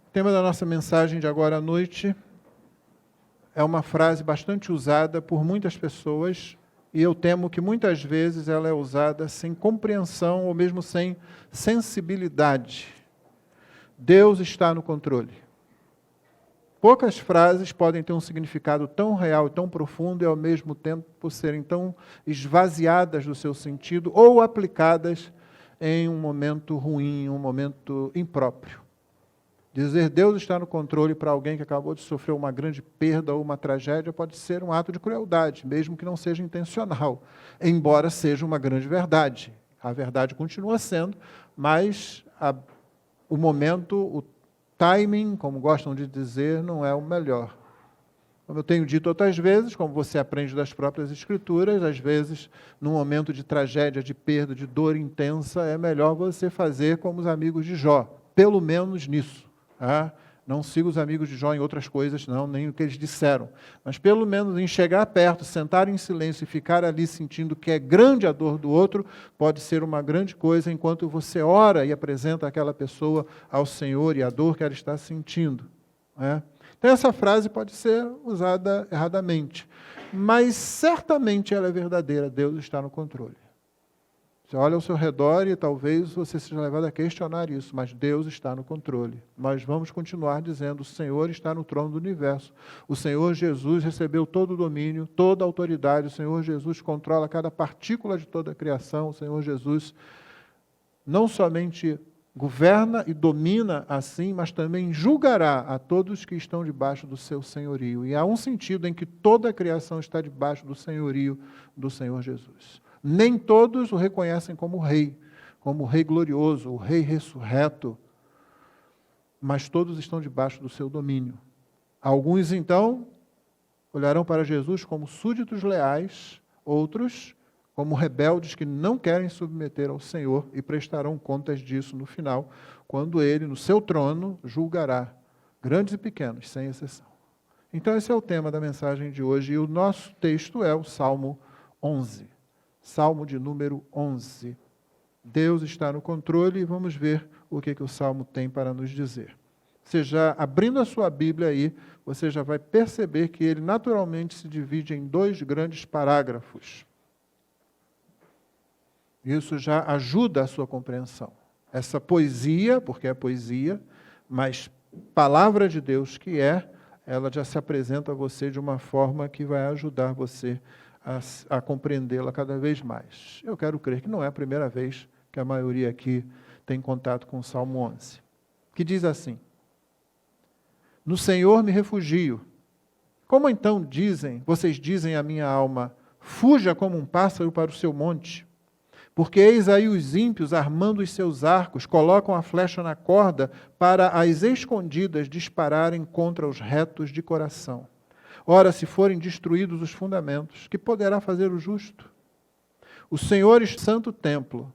O tema da nossa mensagem de agora à noite é uma frase bastante usada por muitas pessoas e eu temo que muitas vezes ela é usada sem compreensão ou mesmo sem sensibilidade. Deus está no controle. Poucas frases podem ter um significado tão real e tão profundo e ao mesmo tempo serem tão esvaziadas do seu sentido ou aplicadas em um momento ruim, um momento impróprio. Dizer Deus está no controle para alguém que acabou de sofrer uma grande perda ou uma tragédia pode ser um ato de crueldade, mesmo que não seja intencional, embora seja uma grande verdade. A verdade continua sendo, mas o momento, o timing, como gostam de dizer, não é o melhor. Como eu tenho dito outras vezes, como você aprende das próprias Escrituras, às vezes, num momento de tragédia, de perda, de dor intensa, é melhor você fazer como os amigos de Jó, pelo menos nisso. Tá? Não siga os amigos de Jó em outras coisas, não, nem o que eles disseram. Mas pelo menos em chegar perto, sentar em silêncio e ficar ali sentindo que é grande a dor do outro, pode ser uma grande coisa enquanto você ora e apresenta aquela pessoa ao Senhor e a dor que ela está sentindo. Né? Então essa frase pode ser usada erradamente, mas certamente ela é verdadeira, Deus está no controle. Você olha ao seu redor e talvez você seja levado a questionar isso, mas Deus está no controle. Nós vamos continuar dizendo, o Senhor está no trono do universo. O Senhor Jesus recebeu todo o domínio, toda a autoridade. O Senhor Jesus controla cada partícula de toda a criação. O Senhor Jesus não somente governa e domina assim, mas também julgará a todos que estão debaixo do seu senhorio. E há um sentido em que toda a criação está debaixo do senhorio do Senhor Jesus. Nem todos o reconhecem como rei glorioso, o rei ressurreto, mas todos estão debaixo do seu domínio. Alguns, então, olharão para Jesus como súditos leais, outros como rebeldes que não querem submeter ao Senhor e prestarão contas disso no final, quando Ele, no seu trono, julgará grandes e pequenos, sem exceção. Então, esse é o tema da mensagem de hoje, e o nosso texto é o Salmo 11. Salmo de número 11. Deus está no controle e vamos ver o que o Salmo tem para nos dizer. Você já, abrindo a sua Bíblia aí, você já vai perceber que ele naturalmente se divide em dois grandes parágrafos. Isso já ajuda a sua compreensão. Essa poesia, porque é poesia, mas palavra de Deus que ela já se apresenta a você de uma forma que vai ajudar você a compreendê-la cada vez mais. Eu quero crer que não é a primeira vez que a maioria aqui tem contato com o Salmo 11, que diz assim: No Senhor me refugio. Como então vocês dizem à minha alma, fuja como um pássaro para o seu monte? Porque eis aí os ímpios armando os seus arcos, colocam a flecha na corda para as escondidas dispararem contra os retos de coração. Ora, se forem destruídos os fundamentos, que poderá fazer o justo? O Senhor está no santo templo.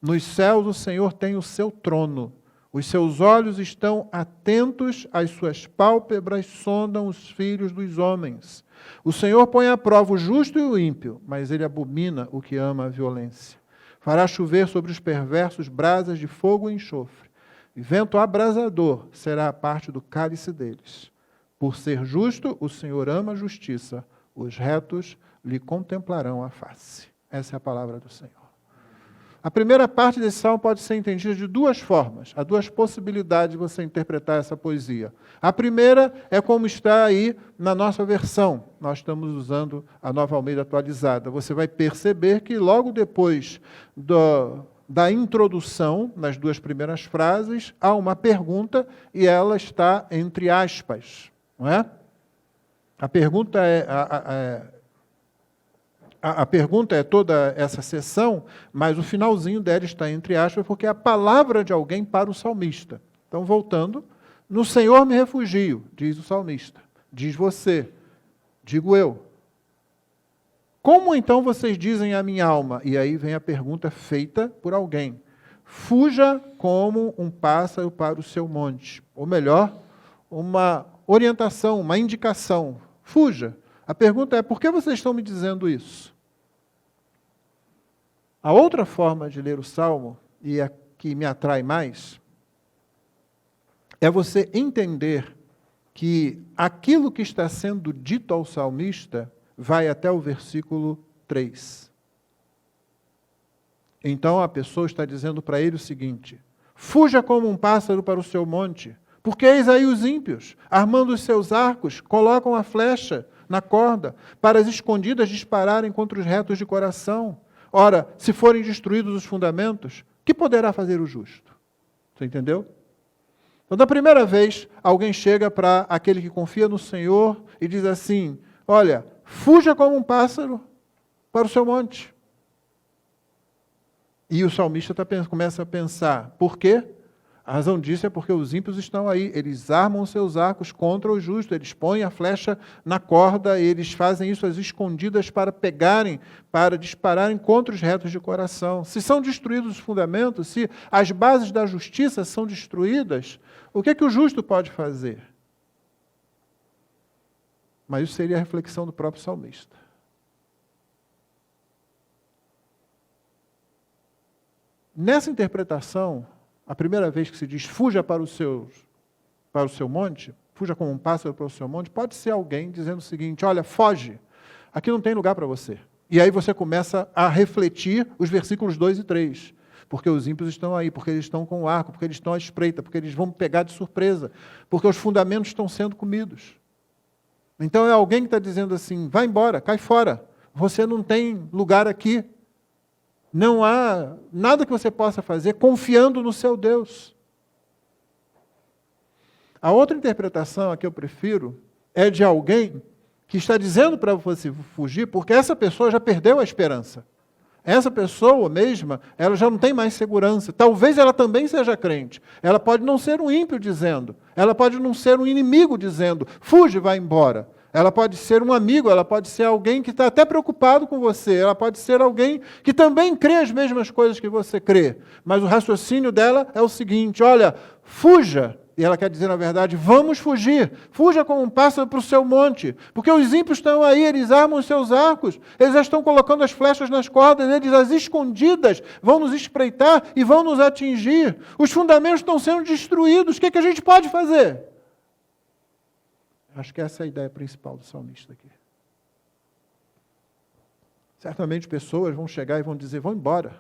Nos céus o Senhor tem o seu trono. Os seus olhos estão atentos, as suas pálpebras sondam os filhos dos homens. O Senhor põe à prova o justo e o ímpio, mas ele abomina o que ama a violência. Fará chover sobre os perversos brasas de fogo e enxofre. E vento abrasador será a parte do cálice deles. Por ser justo, o Senhor ama a justiça, os retos lhe contemplarão a face. Essa é a palavra do Senhor. A primeira parte desse salmo pode ser entendida de duas formas. Há duas possibilidades de você interpretar essa poesia. A primeira é como está aí na nossa versão. Nós estamos usando a Nova Almeida atualizada. Você vai perceber que logo depois da introdução, nas duas primeiras frases, há uma pergunta e ela está entre aspas. Não é? A pergunta é toda essa seção, mas o finalzinho dela está entre aspas, porque é a palavra de alguém para o salmista. Então, voltando, no Senhor me refugio, diz o salmista. Diz você, digo eu. Como então vocês dizem à minha alma? E aí vem a pergunta feita por alguém. Fuja como um pássaro para o seu monte. Ou melhor, uma orientação, uma indicação. Fuja. A pergunta é, por que vocês estão me dizendo isso? A outra forma de ler o Salmo, e a que me atrai mais, é você entender que aquilo que está sendo dito ao salmista vai até o versículo 3. Então a pessoa está dizendo para ele o seguinte: fuja como um pássaro para o seu monte, porque eis aí os ímpios, armando os seus arcos, colocam a flecha na corda, para as escondidas dispararem contra os retos de coração. Ora, se forem destruídos os fundamentos, que poderá fazer o justo? Você entendeu? Então, da primeira vez, alguém chega para aquele que confia no Senhor e diz assim: olha, fuja como um pássaro para o seu monte. E o salmista começa a pensar, por quê? A razão disso é porque os ímpios estão aí, eles armam seus arcos contra o justo, eles põem a flecha na corda, eles fazem isso às escondidas para pegarem, para dispararem contra os retos de coração. Se são destruídos os fundamentos, se as bases da justiça são destruídas, o que é que o justo pode fazer? Mas isso seria a reflexão do próprio salmista. Nessa interpretação, a primeira vez que se diz fuja para o seu monte, fuja como um pássaro para o seu monte, pode ser alguém dizendo o seguinte: olha, foge, aqui não tem lugar para você. E aí você começa a refletir os versículos 2 e 3. Porque os ímpios estão aí, porque eles estão com o arco, porque eles estão à espreita, porque eles vão pegar de surpresa, porque os fundamentos estão sendo comidos. Então é alguém que está dizendo assim: vai embora, cai fora, você não tem lugar aqui. Não há nada que você possa fazer confiando no seu Deus. A outra interpretação, a que eu prefiro, é de alguém que está dizendo para você fugir, porque essa pessoa já perdeu a esperança. Essa pessoa mesma, ela já não tem mais segurança. Talvez ela também seja crente. Ela pode não ser um ímpio dizendo. Ela pode não ser um inimigo dizendo: fuge, vai embora. Ela pode ser um amigo, ela pode ser alguém que está até preocupado com você, ela pode ser alguém que também crê as mesmas coisas que você crê. Mas o raciocínio dela é o seguinte: olha, fuja. E ela quer dizer, na verdade, vamos fugir. Fuja como um pássaro para o seu monte. Porque os ímpios estão aí, eles armam os seus arcos, eles já estão colocando as flechas nas cordas, eles, às escondidas, vão nos espreitar e vão nos atingir. Os fundamentos estão sendo destruídos. O que é que a gente pode fazer? Acho que essa é a ideia principal do salmista aqui. Certamente pessoas vão chegar e vão dizer: vão embora.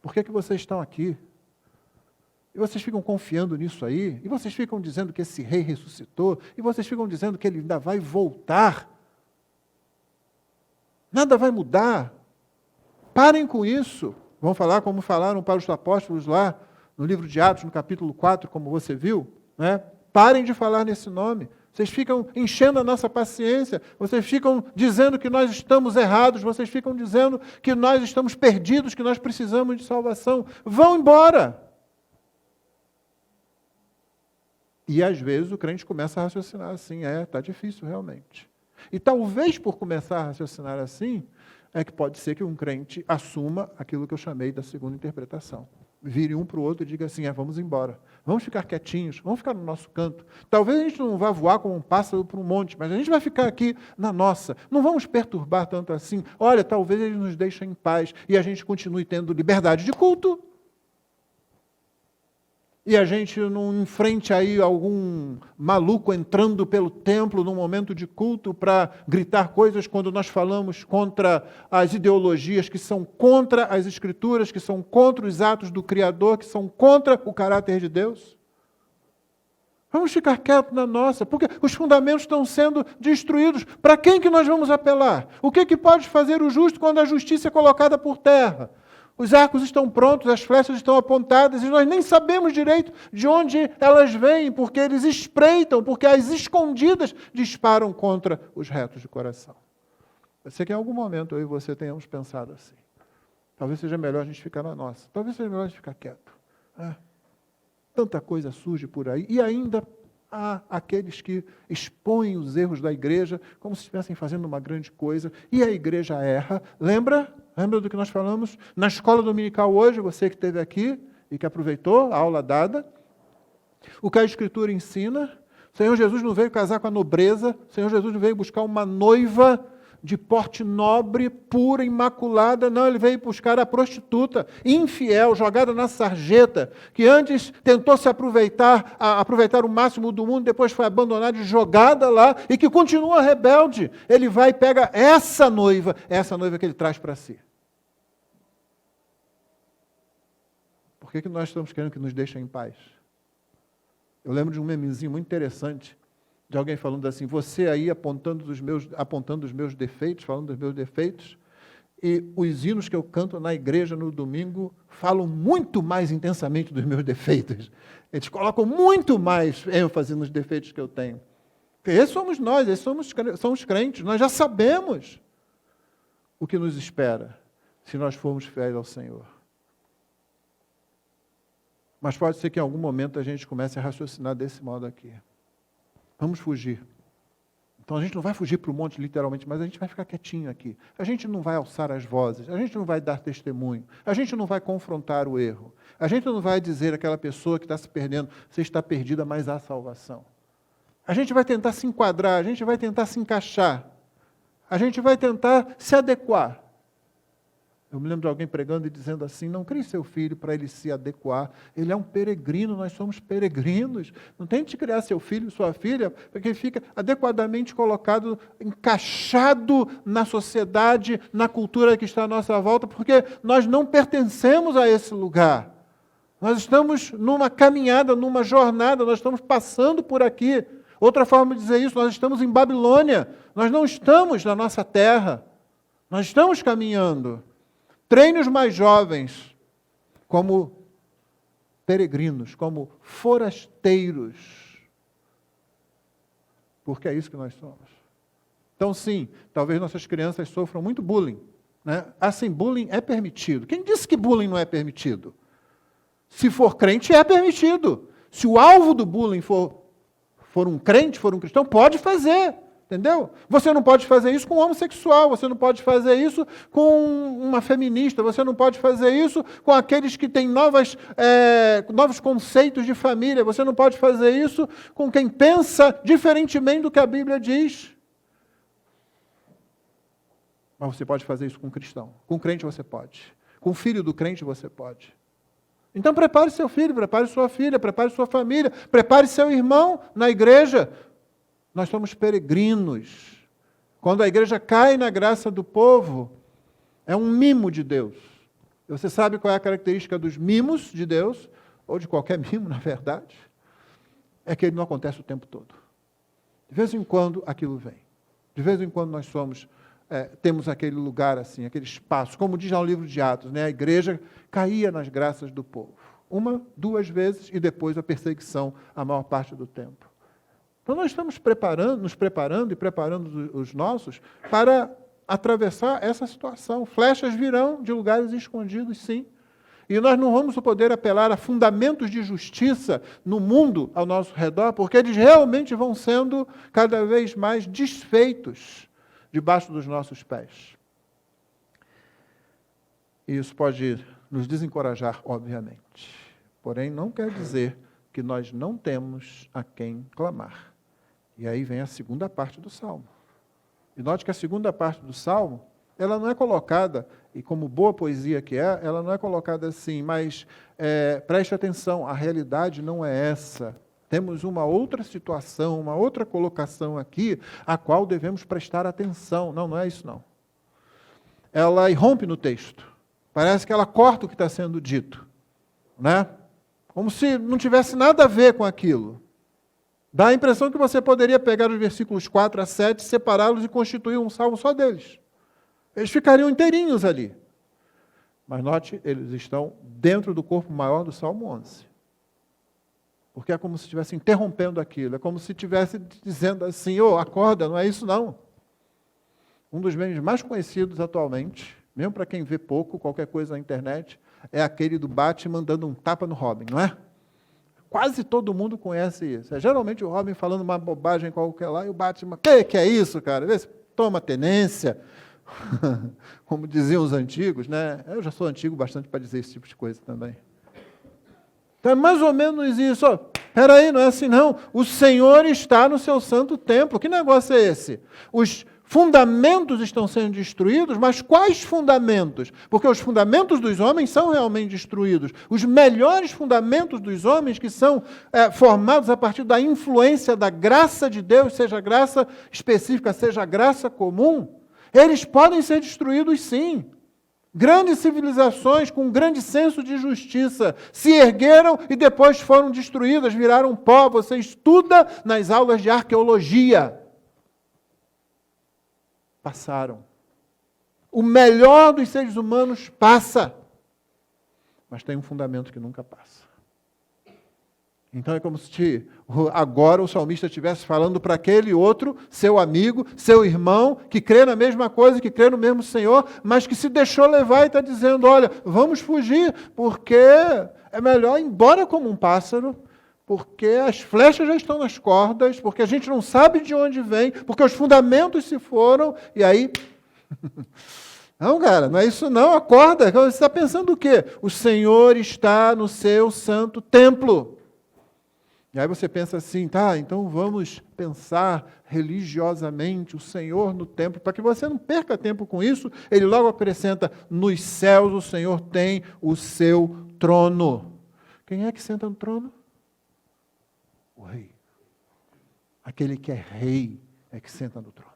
Por que vocês estão aqui? E vocês ficam confiando nisso aí? E vocês ficam dizendo que esse rei ressuscitou? E vocês ficam dizendo que ele ainda vai voltar? Nada vai mudar. Parem com isso. Vão falar como falaram para os apóstolos lá no livro de Atos, no capítulo 4, como você viu, né? Parem de falar nesse nome. Vocês ficam enchendo a nossa paciência, vocês ficam dizendo que nós estamos errados, vocês ficam dizendo que nós estamos perdidos, que nós precisamos de salvação. Vão embora! E às vezes o crente começa a raciocinar assim: está difícil realmente. E talvez por começar a raciocinar assim, é que pode ser que um crente assuma aquilo que eu chamei da segunda interpretação. Vire um para o outro e diga assim: vamos embora. Vamos ficar quietinhos, vamos ficar no nosso canto. Talvez a gente não vá voar como um pássaro para um monte, mas a gente vai ficar aqui na nossa. Não vamos perturbar tanto assim. Olha, talvez ele nos deixe em paz e a gente continue tendo liberdade de culto. E a gente não enfrente aí algum maluco entrando pelo templo num momento de culto para gritar coisas quando nós falamos contra as ideologias que são contra as Escrituras, que são contra os atos do Criador, que são contra o caráter de Deus. Vamos ficar quietos na nossa, porque os fundamentos estão sendo destruídos. Para quem que nós vamos apelar? O que pode fazer o justo quando a justiça é colocada por terra? Os arcos estão prontos, as flechas estão apontadas, e nós nem sabemos direito de onde elas vêm, porque eles espreitam, porque as escondidas disparam contra os retos de coração. Eu sei que em algum momento eu e você tenhamos pensado assim. Talvez seja melhor a gente ficar na nossa. Talvez seja melhor a gente ficar quieto. Tanta coisa surge por aí, e ainda há aqueles que expõem os erros da igreja como se estivessem fazendo uma grande coisa, e a igreja erra. Lembra do que nós falamos na escola dominical hoje, você que esteve aqui e que aproveitou a aula dada? O que a Escritura ensina: o Senhor Jesus não veio casar com a nobreza, o Senhor Jesus não veio buscar uma noiva de porte nobre, pura, imaculada. Não, ele veio buscar a prostituta, infiel, jogada na sarjeta, que antes tentou se aproveitar o máximo do mundo, depois foi abandonada e jogada lá, e que continua rebelde. Ele vai e pega essa noiva que ele traz para si. Por que nós estamos querendo que nos deixem em paz? Eu lembro de um memezinho muito interessante, de alguém falando assim, você aí apontando os meus defeitos, falando dos meus defeitos, e os hinos que eu canto na igreja no domingo falam muito mais intensamente dos meus defeitos. Eles colocam muito mais ênfase nos defeitos que eu tenho. Porque esses somos nós, esses somos crentes, nós já sabemos o que nos espera se nós formos fiéis ao Senhor. Mas pode ser que em algum momento a gente comece a raciocinar desse modo aqui. Vamos fugir. Então a gente não vai fugir para o monte literalmente, mas a gente vai ficar quietinho aqui. A gente não vai alçar as vozes, a gente não vai dar testemunho, a gente não vai confrontar o erro. A gente não vai dizer àquela pessoa que está se perdendo, você está perdida, mas há salvação. A gente vai tentar se enquadrar, a gente vai tentar se encaixar. A gente vai tentar se adequar. Eu me lembro de alguém pregando e dizendo assim, não crie seu filho para ele se adequar. Ele é um peregrino, nós somos peregrinos. Não tente criar seu filho, sua filha, para que ele fique adequadamente colocado, encaixado na sociedade, na cultura que está à nossa volta, porque nós não pertencemos a esse lugar. Nós estamos numa caminhada, numa jornada, nós estamos passando por aqui. Outra forma de dizer isso, nós estamos em Babilônia. Nós não estamos na nossa terra. Nós estamos caminhando. Treine os mais jovens como peregrinos, como forasteiros. Porque é isso que nós somos. Então, sim, talvez nossas crianças sofram muito bullying. Né? Assim, bullying é permitido. Quem disse que bullying não é permitido? Se for crente, é permitido. Se o alvo do bullying for um crente, for um cristão, pode fazer. Entendeu? Você não pode fazer isso com um homossexual, você não pode fazer isso com uma feminista, você não pode fazer isso com aqueles que têm novos conceitos de família, você não pode fazer isso com quem pensa diferentemente do que a Bíblia diz. Mas você pode fazer isso com um cristão. Com um crente você pode. Com o filho do crente você pode. Então prepare seu filho, prepare sua filha, prepare sua família, prepare seu irmão na igreja. Nós somos peregrinos. Quando a igreja cai na graça do povo, é um mimo de Deus. Você sabe qual é a característica dos mimos de Deus, ou de qualquer mimo, na verdade? É que ele não acontece o tempo todo. De vez em quando, aquilo vem. De vez em quando nós temos aquele lugar assim, aquele espaço. Como diz lá no livro de Atos, né? A igreja caía nas graças do povo. 1, 2 vezes, e depois a perseguição a maior parte do tempo. Então nós estamos nos preparando e preparando os nossos para atravessar essa situação. Flechas virão de lugares escondidos, sim. E nós não vamos poder apelar a fundamentos de justiça no mundo ao nosso redor, porque eles realmente vão sendo cada vez mais desfeitos debaixo dos nossos pés. E isso pode nos desencorajar, obviamente. Porém, não quer dizer que nós não temos a quem clamar. E aí vem a segunda parte do Salmo. E note que a segunda parte do Salmo, ela não é colocada, e como boa poesia que é, ela não é colocada assim, mas preste atenção, a realidade não é essa. Temos uma outra situação, uma outra colocação aqui, a qual devemos prestar atenção. Não, não é isso não. Ela irrompe no texto. Parece que ela corta o que está sendo dito. Né? Como se não tivesse nada a ver com aquilo. Dá a impressão que você poderia pegar os versículos 4 a 7, separá-los e constituir um salmo só deles. Eles ficariam inteirinhos ali. Mas note, eles estão dentro do corpo maior do Salmo 11. Porque é como se estivesse interrompendo aquilo, é como se estivesse dizendo assim, acorda, não é isso não. Um dos memes mais conhecidos atualmente, mesmo para quem vê pouco, qualquer coisa na internet, é aquele do Batman dando um tapa no Robin, não é? Quase todo mundo conhece isso. É geralmente o Robin falando uma bobagem qualquer lá, e o Batman, que é isso, cara? Vê se toma tenência. Como diziam os antigos, né? Eu já sou antigo bastante para dizer esse tipo de coisa também. Então é mais ou menos isso. Peraí, não é assim não. O Senhor está no seu santo templo. Que negócio é esse? Os Fundamentos estão sendo destruídos, mas quais fundamentos? Porque os fundamentos dos homens são realmente destruídos. Os melhores fundamentos dos homens, que são formados a partir da influência da graça de Deus, seja graça específica, seja graça comum, eles podem ser destruídos sim. Grandes civilizações com um grande senso de justiça se ergueram e depois foram destruídas, viraram pó. Você estuda nas aulas de arqueologia. Passaram. O melhor dos seres humanos passa. Mas tem um fundamento que nunca passa. Então é como se agora o salmista estivesse falando para aquele outro, seu amigo, seu irmão, que crê na mesma coisa, que crê no mesmo Senhor, mas que se deixou levar e está dizendo, olha, vamos fugir, porque é melhor ir embora como um pássaro, porque as flechas já estão nas cordas, porque a gente não sabe de onde vem, porque os fundamentos se foram, e aí... Não, cara, não é isso não, acorda. Você está pensando o quê? O Senhor está no seu santo templo. E aí você pensa assim, tá, então vamos pensar religiosamente o Senhor no templo, para que você não perca tempo com isso. Ele logo acrescenta, nos céus o Senhor tem o seu trono. Quem é que senta no trono? O rei. Aquele que é rei é que senta no trono.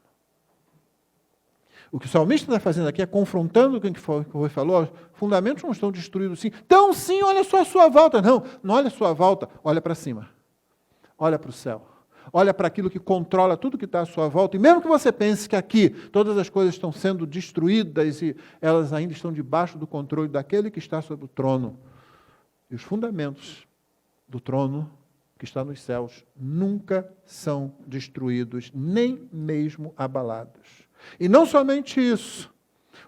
O que o salmista está fazendo aqui é confrontando quem que foi falou, fundamentos não estão destruídos sim. Então sim, olha só a sua volta. Não, não olha a sua volta, olha para cima. Olha para o céu. Olha para aquilo que controla tudo que está à sua volta. E mesmo que você pense que aqui todas as coisas estão sendo destruídas e elas ainda estão debaixo do controle daquele que está sobre o trono. E os fundamentos do trono que está nos céus nunca são destruídos, nem mesmo abalados. E não somente isso.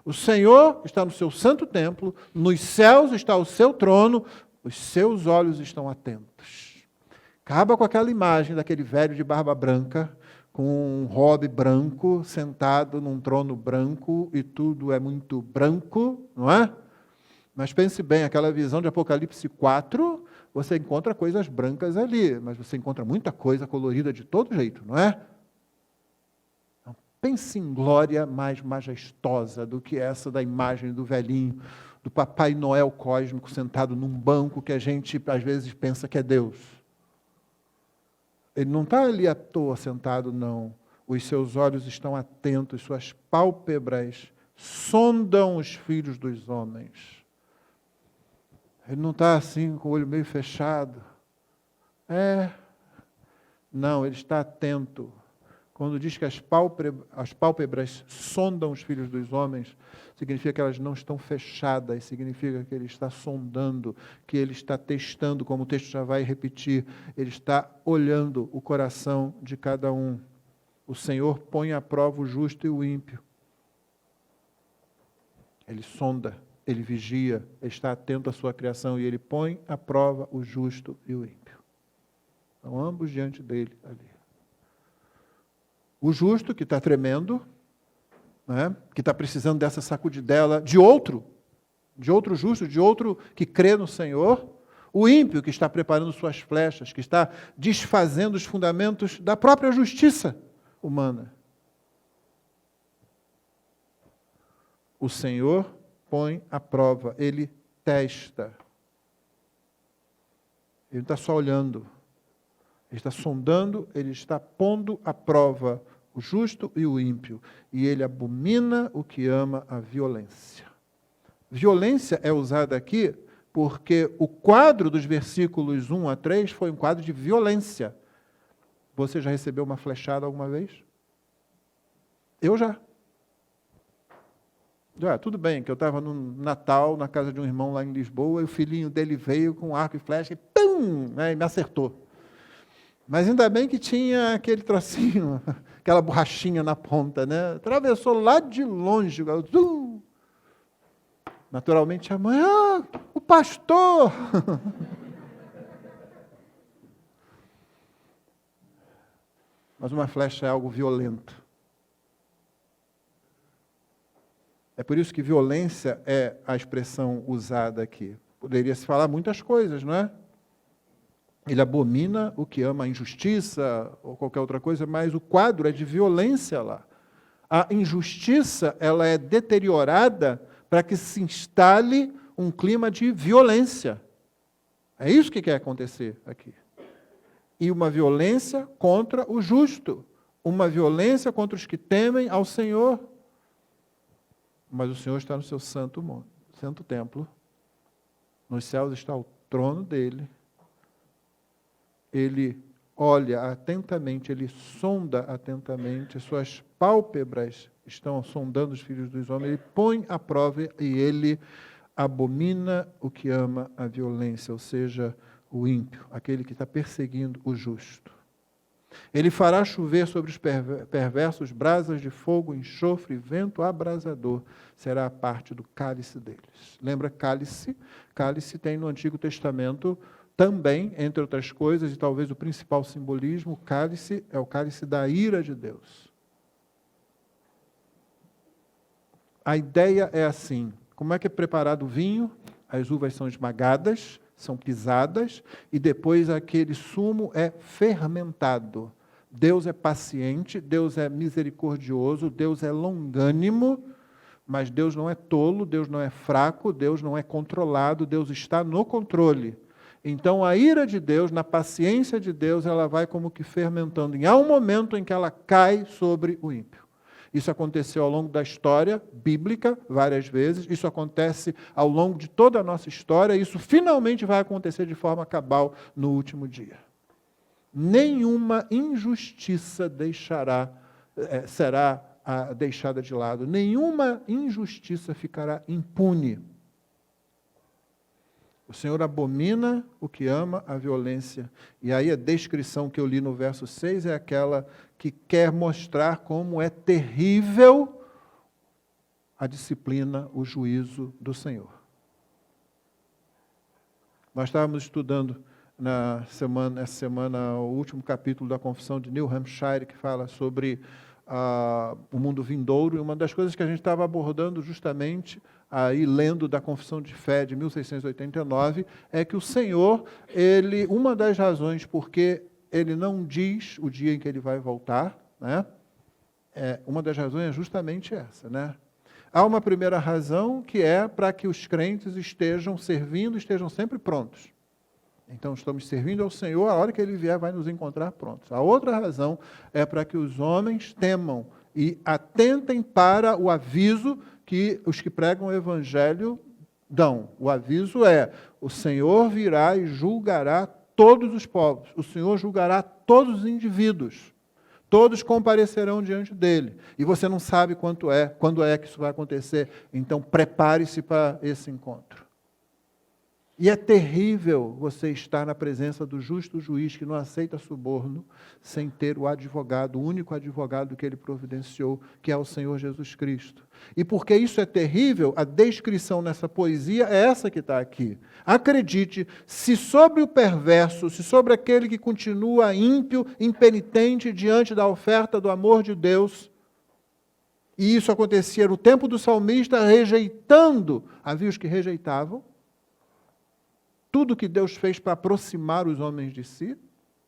O Senhor está no seu santo templo, nos céus está o seu trono, os seus olhos estão atentos. Acaba com aquela imagem daquele velho de barba branca, com um robe branco, sentado num trono branco, e tudo é muito branco, não é? Mas pense bem, aquela visão de Apocalipse 4, você encontra coisas brancas ali, mas você encontra muita coisa colorida de todo jeito, não é? Então, pense em glória mais majestosa do que essa da imagem do velhinho, do Papai Noel cósmico sentado num banco que a gente às vezes pensa que é Deus. Ele não está ali à toa sentado, não. Os seus olhos estão atentos, suas pálpebras sondam os filhos dos homens. Ele não está assim, com o olho meio fechado. Não, ele está atento. Quando diz que as pálpebras sondam os filhos dos homens, significa que elas não estão fechadas, significa que ele está sondando, que ele está testando, como o texto já vai repetir, ele está olhando o coração de cada um. O Senhor põe à prova o justo e o ímpio. Ele sonda, ele vigia, ele está atento à sua criação e ele põe à prova o justo e o ímpio. Estão ambos diante dele ali. O justo, que está tremendo, né, que está precisando dessa sacudidela de outro justo, de outro que crê no Senhor. O ímpio, que está preparando suas flechas, que está desfazendo os fundamentos da própria justiça humana. O Senhor põe à prova, Ele testa. Ele não está só olhando. Ele está sondando, ele está pondo à prova o justo e o ímpio. E ele abomina o que ama a violência. Violência é usada aqui porque o quadro dos versículos 1 a 3 foi um quadro de violência. Você já recebeu uma flechada alguma vez? Eu já. Tudo bem, que eu estava no Natal, na casa de um irmão lá em Lisboa, e o filhinho dele veio com arco e flecha e pum, né, e me acertou. Mas ainda bem que tinha aquele trocinho, aquela borrachinha na ponta, né? Atravessou lá de longe. Naturalmente a mãe, o pastor! Mas uma flecha é algo violento. É por isso que violência é a expressão usada aqui. Poderia se falar muitas coisas, não é? Ele abomina o que ama a injustiça ou qualquer outra coisa, mas o quadro é de violência lá. A injustiça, ela é deteriorada para que se instale um clima de violência. É isso que quer acontecer aqui. E uma violência contra o justo. Uma violência contra os que temem ao Senhor. Mas o Senhor está no seu santo templo. Nos céus está o trono dele. Ele olha atentamente, ele sonda atentamente, suas pálpebras estão sondando os filhos dos homens, ele põe à prova e ele abomina o que ama a violência, ou seja, o ímpio, aquele que está perseguindo o justo. Ele fará chover sobre os perversos brasas de fogo, enxofre e vento abrasador, será a parte do cálice deles. Lembra cálice? Cálice tem no Antigo Testamento também, entre outras coisas, e talvez o principal simbolismo, o cálice é o cálice da ira de Deus. A ideia é assim, como é que é preparado o vinho? As uvas são esmagadas, são pisadas, e depois aquele sumo é fermentado. Deus é paciente, Deus é misericordioso, Deus é longânimo, mas Deus não é tolo, Deus não é fraco, Deus não é controlado, Deus está no controle. Então, a ira de Deus, na paciência de Deus, ela vai como que fermentando. E há um momento em que ela cai sobre o ímpio. Isso aconteceu ao longo da história bíblica, várias vezes. Isso acontece ao longo de toda a nossa história. E isso finalmente vai acontecer de forma cabal no último dia. Nenhuma injustiça será deixada de lado. Nenhuma injustiça ficará impune. O Senhor abomina o que ama a violência. E aí a descrição que eu li no verso 6 é aquela que quer mostrar como é terrível a disciplina, o juízo do Senhor. Nós estávamos estudando essa semana o último capítulo da Confissão de New Hampshire, que fala sobre o mundo vindouro, e uma das coisas que a gente estava abordando justamente aí lendo da Confissão de Fé de 1689, é que o Senhor, uma das razões porque ele não diz o dia em que ele vai voltar, né? Uma das razões é justamente essa, né? Há uma primeira razão que é para que os crentes estejam servindo, estejam sempre prontos. Então, estamos servindo ao Senhor, a hora que Ele vier vai nos encontrar prontos. A outra razão é para que os homens temam e atentem para o aviso que os que pregam o Evangelho dão. O aviso é, o Senhor virá e julgará todos os povos. O Senhor julgará todos os indivíduos. Todos comparecerão diante dele. E você não sabe quando é que isso vai acontecer. Então, prepare-se para esse encontro. E é terrível você estar na presença do justo juiz que não aceita suborno, sem ter o advogado, o único advogado que ele providenciou, que é o Senhor Jesus Cristo. E porque isso é terrível, a descrição nessa poesia é essa que está aqui. Acredite, se sobre o perverso, se sobre aquele que continua ímpio, impenitente diante da oferta do amor de Deus, e isso acontecia no tempo do salmista, rejeitando, havia os que rejeitavam, tudo que Deus fez para aproximar os homens de si,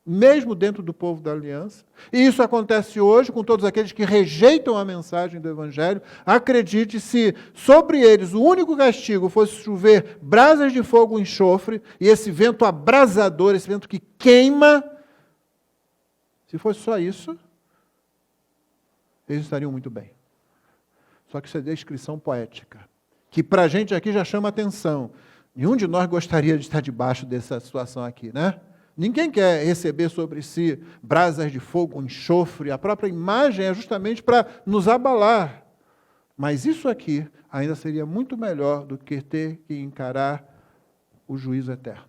mesmo dentro do povo da aliança. E isso acontece hoje com todos aqueles que rejeitam a mensagem do Evangelho. Acredite, se sobre eles o único castigo fosse chover brasas de fogo e enxofre, e esse vento abrasador, esse vento que queima, se fosse só isso, eles estariam muito bem. Só que isso é descrição poética, que para a gente aqui já chama atenção. Nenhum de nós gostaria de estar debaixo dessa situação aqui, né? Ninguém quer receber sobre si brasas de fogo, enxofre. A própria imagem é justamente para nos abalar. Mas isso aqui ainda seria muito melhor do que ter que encarar o juízo eterno.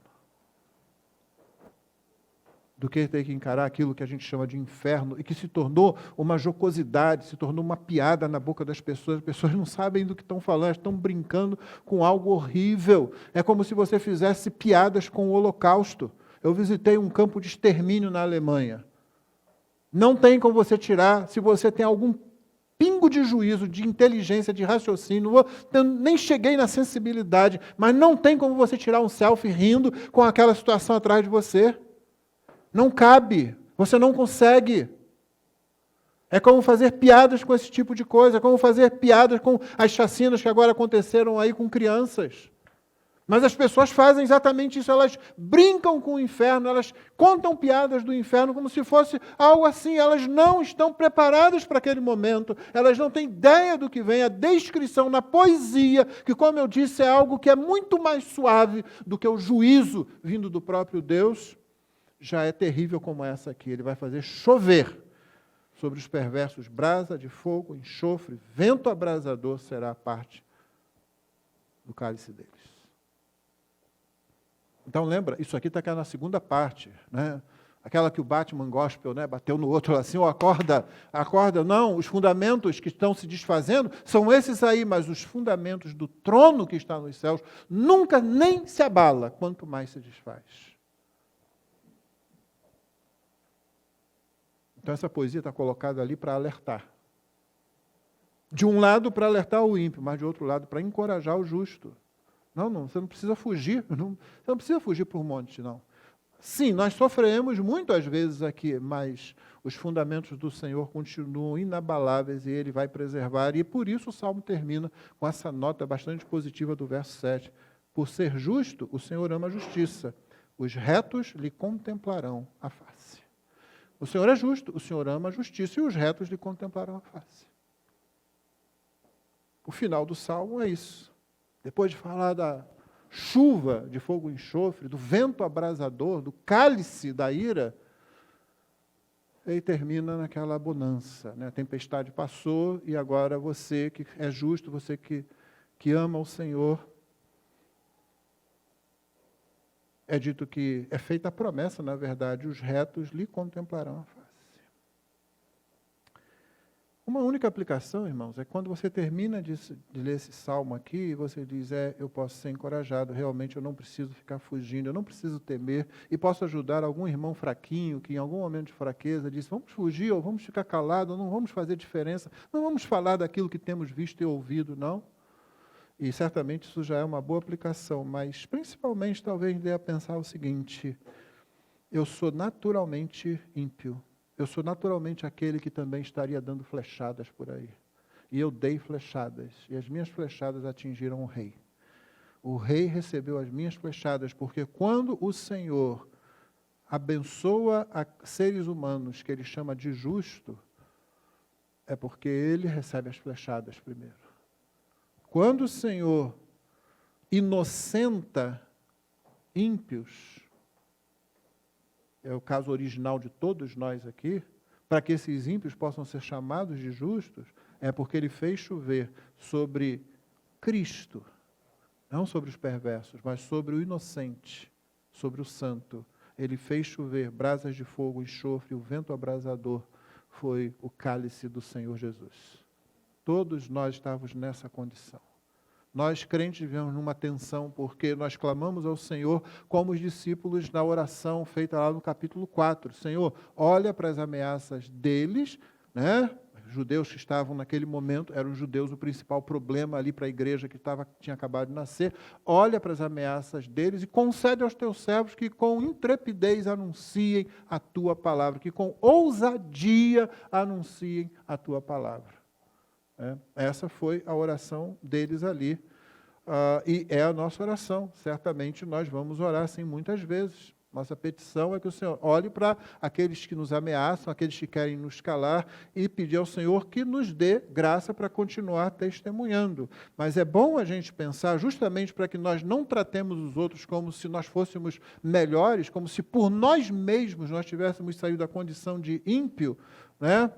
Do que ter que encarar aquilo que a gente chama de inferno e que se tornou uma jocosidade, se tornou uma piada na boca das pessoas. As pessoas não sabem do que estão falando, estão brincando com algo horrível. É como se você fizesse piadas com o Holocausto. Eu visitei um campo de extermínio na Alemanha. Não tem como você tirar, se você tem algum pingo de juízo, de inteligência, de raciocínio, eu nem cheguei na sensibilidade, mas não tem como você tirar um selfie rindo com aquela situação atrás de você. Não cabe, você não consegue. É como fazer piadas com esse tipo de coisa, é como fazer piadas com as chacinas que agora aconteceram aí com crianças. Mas as pessoas fazem exatamente isso, elas brincam com o inferno, elas contam piadas do inferno como se fosse algo assim, elas não estão preparadas para aquele momento, elas não têm ideia do que vem, a descrição na poesia, que como eu disse é algo que é muito mais suave do que o juízo vindo do próprio Deus, já é terrível como essa aqui, ele vai fazer chover sobre os perversos brasa de fogo, enxofre, vento abrasador será a parte do cálice deles. Então lembra, isso aqui está aqui na segunda parte, né? Aquela que o Batman Gospel, né, bateu no outro assim, acorda, não, os fundamentos que estão se desfazendo são esses aí, mas os fundamentos do trono que está nos céus nunca nem se abala, quanto mais se desfaz. Então essa poesia está colocada ali para alertar. De um lado para alertar o ímpio, mas de outro lado para encorajar o justo. Não, você não precisa fugir, você não precisa fugir por um monte, não. Sim, nós sofremos muitas vezes aqui, mas os fundamentos do Senhor continuam inabaláveis e Ele vai preservar. E por isso o Salmo termina com essa nota bastante positiva do verso 7. Por ser justo, o Senhor ama a justiça. Os retos lhe contemplarão a face. O Senhor é justo, o Senhor ama a justiça e os retos lhe contemplarão a face. O final do Salmo é isso. Depois de falar da chuva de fogo e enxofre, do vento abrasador, do cálice da ira, ele termina naquela bonança, né? A tempestade passou e agora você que é justo, você que ama o Senhor, é dito que é feita a promessa, na verdade, os retos lhe contemplarão a face. Uma única aplicação, irmãos, é quando você termina de ler esse salmo aqui e você diz, eu posso ser encorajado, realmente eu não preciso ficar fugindo, eu não preciso temer, e posso ajudar algum irmão fraquinho que em algum momento de fraqueza diz, vamos fugir, ou vamos ficar calado, ou não vamos fazer diferença, não vamos falar daquilo que temos visto e ouvido, não. E certamente isso já é uma boa aplicação, mas principalmente talvez dê a pensar o seguinte, eu sou naturalmente ímpio. Eu sou naturalmente aquele que também estaria dando flechadas por aí. E eu dei flechadas, e as minhas flechadas atingiram o rei. O rei recebeu as minhas flechadas, porque quando o Senhor abençoa a seres humanos que ele chama de justo, é porque ele recebe as flechadas primeiro. Quando o Senhor inocenta ímpios, é o caso original de todos nós aqui, para que esses ímpios possam ser chamados de justos, é porque ele fez chover sobre Cristo, não sobre os perversos, mas sobre o inocente, sobre o santo. Ele fez chover brasas de fogo, enxofre, o vento abrasador foi o cálice do Senhor Jesus. Todos nós estávamos nessa condição. Nós, crentes, vivemos numa tensão, porque nós clamamos ao Senhor como os discípulos na oração feita lá no capítulo 4. Senhor, olha para as ameaças deles, né? Os judeus que estavam naquele momento, eram os judeus o principal problema ali para a igreja que tinha acabado de nascer. Olha para as ameaças deles e concede aos teus servos que com intrepidez anunciem a tua palavra, que com ousadia anunciem a tua palavra. Essa foi a oração deles ali. E é a nossa oração. Certamente nós vamos orar assim muitas vezes. Nossa petição é que o Senhor olhe para aqueles que nos ameaçam, aqueles que querem nos calar, e pedir ao Senhor que nos dê graça para continuar testemunhando. Mas é bom a gente pensar justamente para que nós não tratemos os outros como se nós fôssemos melhores, como se por nós mesmos nós tivéssemos saído da condição de ímpio, né?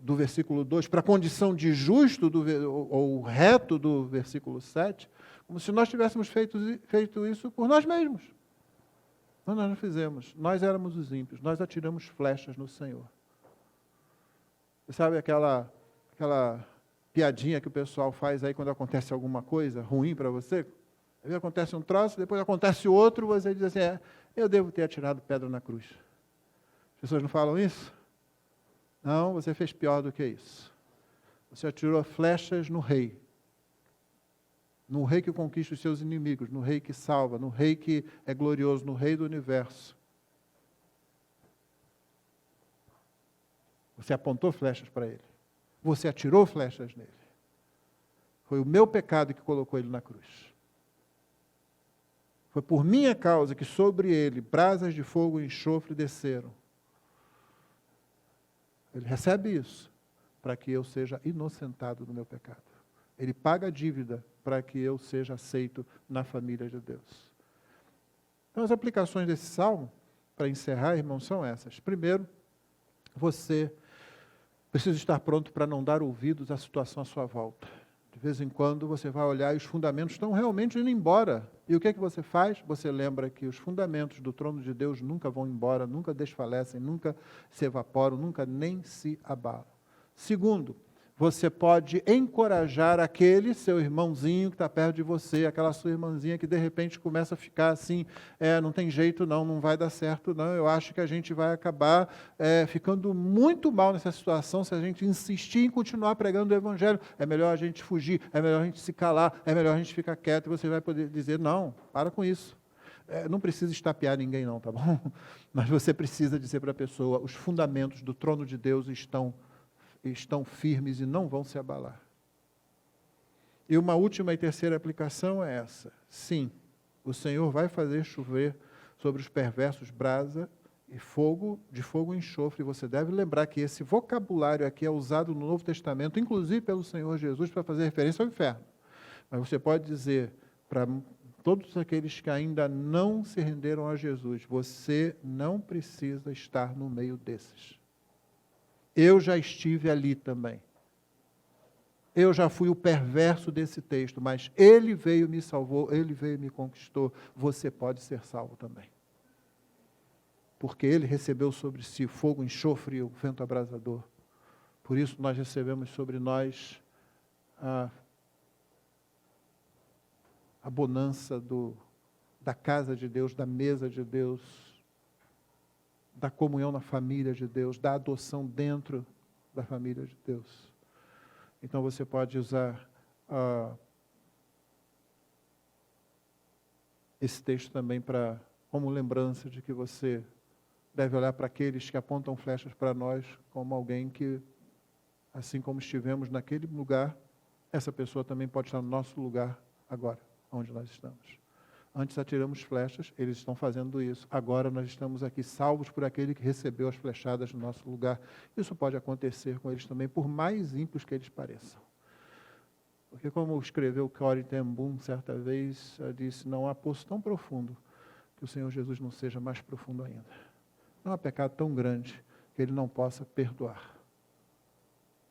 Do versículo 2, para a condição de justo, ou reto do versículo 7, como se nós tivéssemos feito isso por nós mesmos. Mas nós não fizemos. Nós éramos os ímpios, nós atiramos flechas no Senhor. Você sabe aquela piadinha que o pessoal faz aí quando acontece alguma coisa ruim para você? Aí acontece um troço, depois acontece outro, você diz assim, eu devo ter atirado pedra na cruz. As pessoas não falam isso? Não, você fez pior do que isso. Você atirou flechas no rei. No rei que conquista os seus inimigos, no rei que salva, no rei que é glorioso, no rei do universo. Você apontou flechas para ele. Você atirou flechas nele. Foi o meu pecado que colocou ele na cruz. Foi por minha causa que sobre ele brasas de fogo e enxofre desceram. Ele recebe isso para que eu seja inocentado do meu pecado. Ele paga a dívida para que eu seja aceito na família de Deus. Então, as aplicações desse salmo, para encerrar, irmãos, são essas. Primeiro, você precisa estar pronto para não dar ouvidos à situação à sua volta. De vez em quando você vai olhar e os fundamentos estão realmente indo embora. E o que é que você faz? Você lembra que os fundamentos do trono de Deus nunca vão embora, nunca desfalecem, nunca se evaporam, nunca nem se abalam. Segundo, você pode encorajar aquele seu irmãozinho que está perto de você, aquela sua irmãzinha que de repente começa a ficar assim, não tem jeito não vai dar certo não, eu acho que a gente vai acabar ficando muito mal nessa situação se a gente insistir em continuar pregando o Evangelho. É melhor a gente fugir, é melhor a gente se calar, é melhor a gente ficar quieto, e você vai poder dizer, não, para com isso. Não precisa estapear ninguém não, tá bom? Mas você precisa dizer para a pessoa, os fundamentos do trono de Deus estão firmes e não vão se abalar. E uma última e terceira aplicação é essa. Sim, o Senhor vai fazer chover sobre os perversos brasa e fogo, de fogo e enxofre. Você deve lembrar que esse vocabulário aqui é usado no Novo Testamento, inclusive pelo Senhor Jesus, para fazer referência ao inferno. Mas você pode dizer para todos aqueles que ainda não se renderam a Jesus, você não precisa estar no meio desses. Eu já estive ali também. Eu já fui o perverso desse texto, mas Ele veio e me salvou, Ele veio e me conquistou. Você pode ser salvo também. Porque Ele recebeu sobre si fogo, enxofre e o vento abrasador. Por isso nós recebemos sobre nós a bonança da casa de Deus, da mesa de Deus, da comunhão na família de Deus, da adoção dentro da família de Deus. Então você pode usar esse texto também como lembrança de que você deve olhar para aqueles que apontam flechas para nós como alguém que, assim como estivemos naquele lugar, essa pessoa também pode estar no nosso lugar agora, onde nós estamos. Antes atiramos flechas, eles estão fazendo isso. Agora nós estamos aqui salvos por aquele que recebeu as flechadas no nosso lugar. Isso pode acontecer com eles também, por mais ímpios que eles pareçam. Porque como escreveu Corrie ten Boom certa vez, disse, não há poço tão profundo que o Senhor Jesus não seja mais profundo ainda. Não há pecado tão grande que Ele não possa perdoar.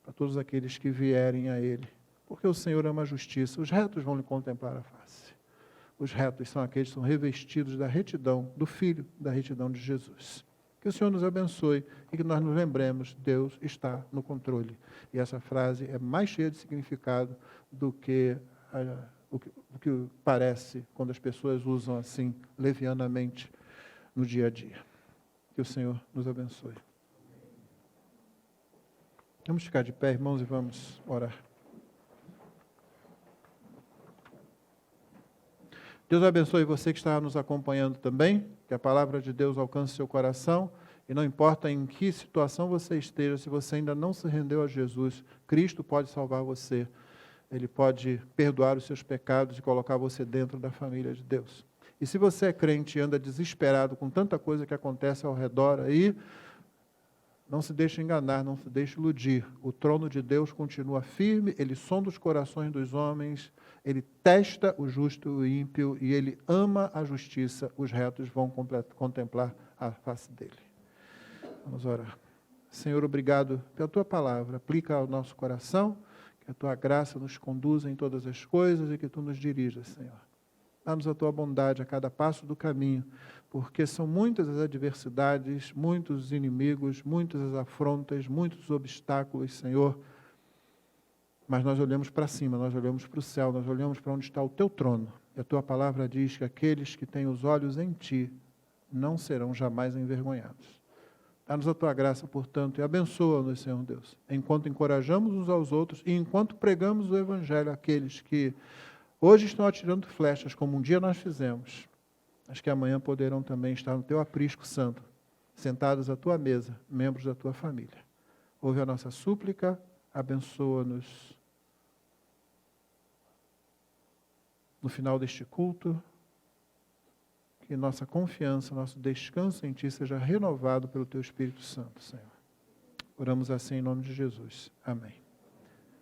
Para todos aqueles que vierem a Ele. Porque o Senhor ama a justiça. Os retos vão lhe contemplar a face. Os retos são aqueles que são revestidos da retidão do Filho, da retidão de Jesus. Que o Senhor nos abençoe e que nós nos lembremos, Deus está no controle. E essa frase é mais cheia de significado do que o que parece quando as pessoas usam assim, levianamente, no dia a dia. Que o Senhor nos abençoe. Vamos ficar de pé, irmãos, e vamos orar. Deus abençoe você que está nos acompanhando também, que a palavra de Deus alcance seu coração, e não importa em que situação você esteja, se você ainda não se rendeu a Jesus, Cristo pode salvar você, Ele pode perdoar os seus pecados e colocar você dentro da família de Deus. E se você é crente e anda desesperado com tanta coisa que acontece ao redor aí, não se deixe enganar, não se deixe iludir. O trono de Deus continua firme, Ele sonda os corações dos homens, Ele testa o justo e o ímpio, e Ele ama a justiça. Os retos vão contemplar a face dEle. Vamos orar. Senhor, obrigado pela Tua palavra. Aplica ao nosso coração, que a Tua graça nos conduza em todas as coisas e que Tu nos dirijas, Senhor. Dá-nos a Tua bondade a cada passo do caminho, porque são muitas as adversidades, muitos os inimigos, muitas as afrontas, muitos os obstáculos, Senhor. Mas nós olhamos para cima, nós olhamos para o céu, nós olhamos para onde está o Teu trono. E a Tua palavra diz que aqueles que têm os olhos em Ti não serão jamais envergonhados. Dá-nos a Tua graça, portanto, e abençoa-nos, Senhor Deus, enquanto encorajamos uns aos outros e enquanto pregamos o Evangelho àqueles que hoje estão atirando flechas, como um dia nós fizemos, mas que amanhã poderão também estar no Teu aprisco santo, sentados à Tua mesa, membros da Tua família. ouve a nossa súplica, abençoa-nos no final deste culto, que nossa confiança, nosso descanso em Ti seja renovado pelo Teu Espírito Santo, Senhor. Oramos assim em nome de Jesus. Amém.